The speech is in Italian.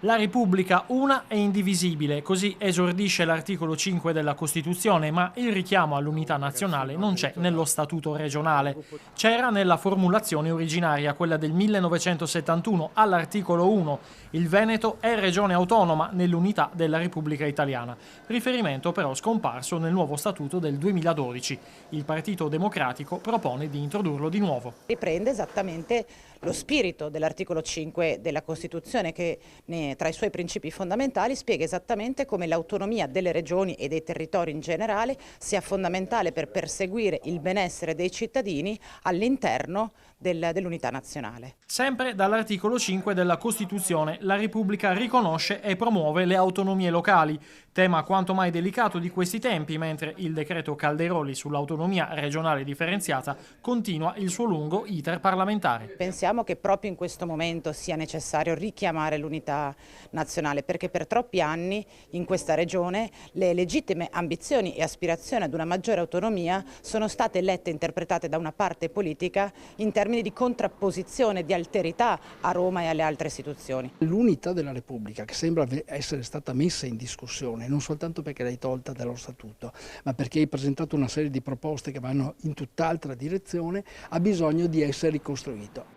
La Repubblica una e indivisibile, così esordisce l'articolo 5 della Costituzione, ma il richiamo all'unità nazionale non c'è nello Statuto regionale. C'era nella formulazione originaria, quella del 1971, all'articolo 1. Il Veneto è regione autonoma nell'unità della Repubblica Italiana. Riferimento però scomparso nel nuovo Statuto del 2012. Il Partito Democratico propone di introdurlo di nuovo. Riprende esattamente lo spirito dell'articolo 5 della Costituzione che tra i suoi principi fondamentali spiega esattamente come l'autonomia delle regioni e dei territori in generale sia fondamentale per perseguire il benessere dei cittadini all'interno dell'unità nazionale. Sempre dall'articolo 5 della Costituzione, la Repubblica riconosce e promuove le autonomie locali, tema quanto mai delicato di questi tempi, mentre il decreto Calderoli sull'autonomia regionale differenziata continua il suo lungo iter parlamentare. Pensiamo che proprio in questo momento sia necessario richiamare l'unità nazionale, perché per troppi anni in questa regione le legittime ambizioni e aspirazioni ad una maggiore autonomia sono state lette e interpretate da una parte politica in termini di contrapposizione, di alterità a Roma e alle altre istituzioni. L'unità della Repubblica, che sembra essere stata messa in discussione, non soltanto perché l'hai tolta dallo Statuto, ma perché hai presentato una serie di proposte che vanno in tutt'altra direzione, ha bisogno di essere ricostruito.